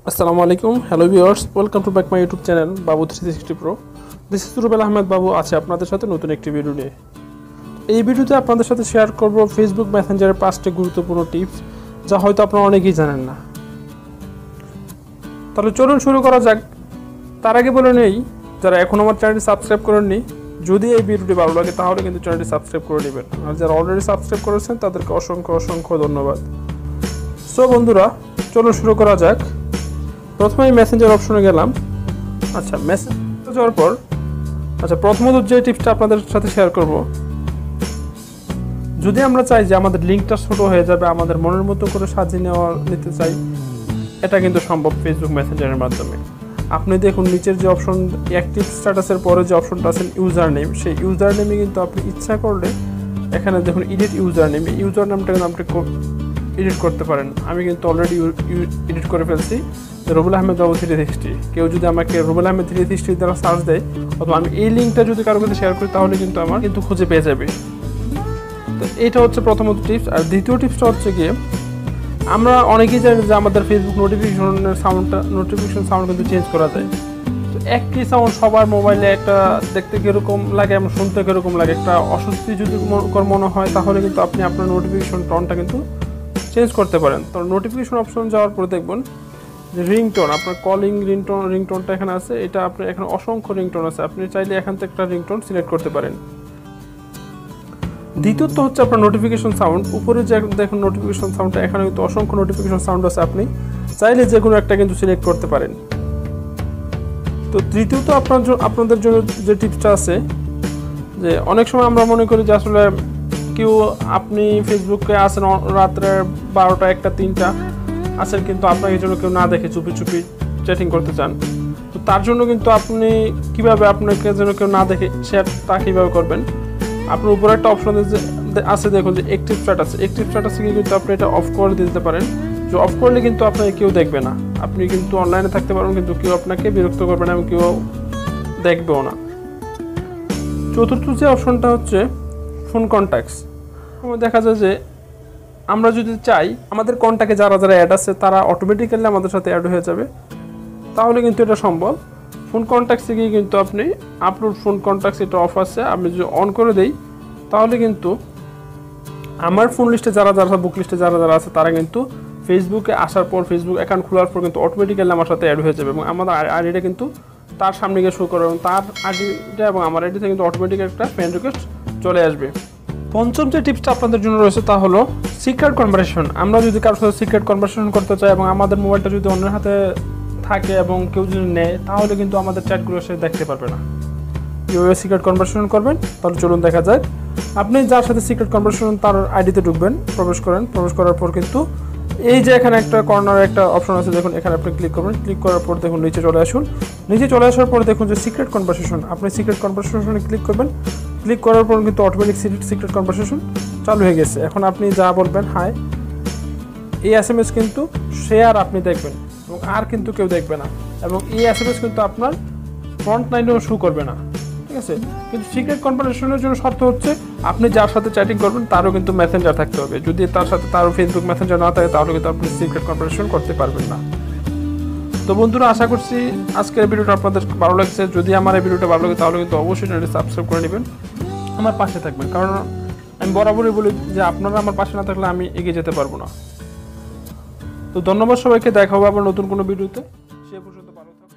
আসসালামু আলাইকুম, hello viewers, welcome to back my YouTube channel Babu 360 pro. This is Rubel Ahmed বাবু আছে আপনাদের সাথে নতুন একটি ভিডিও নিয়ে। এই ভিডিওতে আপনাদের সাথে শেয়ার করব ফেসবুক মেসেঞ্জারের 5টি গুরুত্বপূর্ণ টিপস যা হয়তো আপনারা অনেকেই জানেন না। তাহলে চলুন শুরু করা যাক। তার আগে বলে নেই, যারা এখন আমার চ্যানেলটি সাবস্ক্রাইব করেননি, যদি এই ভিডিওটি ভালো লাগে তাহলে কিন্তু চ্যানেলটি সাবস্ক্রাইব করে নেবেন, আর যারা অলরেডি সাবস্ক্রাইব করেছেন তাদেরকে অসংখ্য অসংখ্য ধন্যবাদ। সো বন্ধুরা, চলুন শুরু করা যাক। প্রথমে আমি মেসেঞ্জার অপশনে গেলাম। মেসেজ যাওয়ার পর প্রথমত যে টিপসটা আপনাদের সাথে শেয়ার করব, যদি আমরা চাই যে আমাদের লিঙ্কটা ছোট হয়ে যাবে, আমাদের মনের মতো করে সাজিয়ে নিতে চাই, এটা কিন্তু সম্ভব ফেসবুক মেসেঞ্জারের মাধ্যমে। আপনি দেখুন নিচের যে অপশন অ্যাক্টিভ স্ট্যাটাসের পরে যে অপশনটা আছে ইউজার নেম, সেই ইউজার নেমে কিন্তু আপনি ইচ্ছা করলে এখানে দেখুন এডিট ইউজার নেম, এই ইউজার নামটা কিন্তু আপনি এডিট করতে পারেন। আমি কিন্তু অলরেডি এডিট করে ফেলছি, রুবেল আহমেদ বাবু 360। কেউ যদি আমাকে রুবেল আহমেদ 360 দ্বারা সার্চ দেয় অথবা আমি এই লিঙ্কটা যদি কারোর কাছে শেয়ার করি তাহলে কিন্তু আমার কিন্তু খুঁজে পেয়ে যাবে। তো এইটা হচ্ছে প্রথমত টিপস। আর দ্বিতীয় টিপসটা হচ্ছে গিয়ে, আমরা অনেকেই জানি যে আমাদের ফেসবুক নোটিফিকেশন সাউন্ড কিন্তু চেঞ্জ করা যায়। তো একই সাউন্ড সবার মোবাইলে একটা দেখতে কীরকম লাগে এবং শুনতে কীরকম লাগে, একটা অস্বস্তি যদি মনে হয় তাহলে কিন্তু আপনি আপনার নোটিফিকেশন টোনটা কিন্তু চেঞ্জ করতে পারেন। তো নোটিফিকেশন অপশন যাওয়ার পরে দেখবেন যে রিংটোন, আপনার কলিং রিংটোনটা এখানে আছে। এটা আপনার এখানে অসংখ্য রিংটোন আছে, আপনি চাইলে এখান থেকে একটা রিংটোন সিলেক্ট করতে পারেন। দ্বিতীয়ত হচ্ছে আপনার নোটিফিকেশন সাউন্ড। উপরে যে দেখুন নোটিফিকেশন সাউন্ডটা, এখানে কিন্তু অসংখ্য নোটিফিকেশন সাউন্ড আছে, আপনি চাইলে যে কোনো একটা কিন্তু সিলেক্ট করতে পারেন। তো তৃতীয়ত আপনাদের জন্য যে টিপসটা আছে, যে অনেক সময় আমরা মনে করি যে আসলে কেউ আপনি ফেসবুকে আসেন রাত্রে 12টা 1টা 3টা আছেন, কিন্তু আপনাকে জন্য কেউ না দেখে চুপি চুপি চ্যাটিং করতে চান। তো তার জন্য কিন্তু আপনি কীভাবে আপনাকে যেন কেউ না দেখে তা কীভাবে করবেন, আপনার উপরে একটা অপশন আছে দেখুন যে অ্যাক্টিভ স্ট্যাটাসে কিন্তু আপনি এটা অফ করে দিতে পারেন। যে অফ করলে কিন্তু আপনাকে কেউ দেখবে না, আপনি কিন্তু অনলাইনে থাকতে পারবেন কিন্তু কেউ আপনাকে বিরক্ত করবে না এবং কেউ দেখবেও না। চতুর্থ যে অপশনটা হচ্ছে ফোন কন্ট্যাক্টস। দেখা যায় যে আমরা যদি চাই আমাদের কন্ট্যাক্টে যারা যারা অ্যাড আছে তারা অটোমেটিক্যালি আমাদের সাথে অ্যাড হয়ে যাবে, তাহলে কিন্তু এটা সম্ভব। ফোন কন্ট্যাক্টসে গিয়ে কিন্তু আপনি আপলোড ফোন কন্ট্যাক্টস এটা অফ আছে, আমি যদি অন করে দেই তাহলে কিন্তু আমার ফোন লিস্টে যারা যারা বুক লিস্টে যারা যারা আছে তারা কিন্তু ফেসবুকে আসার পর, ফেসবুক অ্যাকাউন্ট খোলার পর কিন্তু অটোমেটিক্যালি আমার সাথে অ্যাড হয়ে যাবে এবং আমাদের আইডিটা কিন্তু তার সামনে গিয়ে শো করবে এবং তার আইডিটা এবং আমার আইডিতে কিন্তু অটোমেটিক একটা ফ্রেন্ড রিকোয়েস্ট চলে আসবে। পঞ্চম যে টিপসটা আপনাদের জন্য রয়েছে তা হলো সিক্রেট কনভারসেশন। আমরা যদি কারোর সাথে সিক্রেট কনভারসেশন করতে চাই এবং আমাদের মোবাইলটা যদি অন্যের হাতে থাকে এবং কেউ যদি নেয় তাহলে কিন্তু আমাদের চ্যাটগুলো সে দেখতে পারবে না। কীভাবে সিক্রেট কনভারসেশন করবেন তাহলে চলুন দেখা যায়। আপনি যার সাথে সিক্রেট কনভারসেশন তার আইডিতে ঢুকবেন, প্রবেশ করার পর কিন্তু এই যে এখানে একটা কর্নারে একটা অপশন আছে দেখুন, এখানে আপনি ক্লিক করবেন। ক্লিক করার পর দেখুন নিচে চলে আসুন। নিচে চলে আসার পর দেখুন যে সিক্রেট কনভারসেশন, আপনি সিক্রেট কনভারসেশনে ক্লিক করবেন। ক্লিক করার পর কিন্তু অটোমেটিক সিক্রেট কনভারসেশন চালু হয়ে গেছে। এখন আপনি যা বলবেন হাই, এই SMS কিন্তু সে আর আপনি দেখবেন এবং আর কিন্তু কেউ দেখবে না, এবং এই SMS কিন্তু আপনার ফ্রন্ট লাইনেও শো করবে না, ঠিক আছে। কিন্তু সিক্রেট কনভারসেশনের জন্য শর্ত হচ্ছে আপনি যার সাথে চ্যাটিং করবেন তারও কিন্তু মেসেঞ্জার থাকতে হবে। যদি তার সাথে তারও ফেসবুক মেসেঞ্জার না থাকে তাহলে কিন্তু আপনি সিক্রেট কনভারসেশন করতে পারবেন না। তো বন্ধুরা, আশা করছি আজকের ভিডিওটা আপনাদের ভালো লাগছে। যদি আমার এই ভিডিওটা ভালো লাগে তাহলে কিন্তু অবশ্যই চ্যানেলটি সাবস্ক্রাইব করে নেবেন, আমার পাশে থাকবেন, কারণ আমি বরাবরই বলি যে আপনারা আমার পাশে না থাকলে আমি এগিয়ে যেতে পারবো না। তো ধন্যবাদ সবাইকে, দেখা হবে আবার নতুন কোনো ভিডিওতে। সে পর্যন্ত ভালো থাকুন।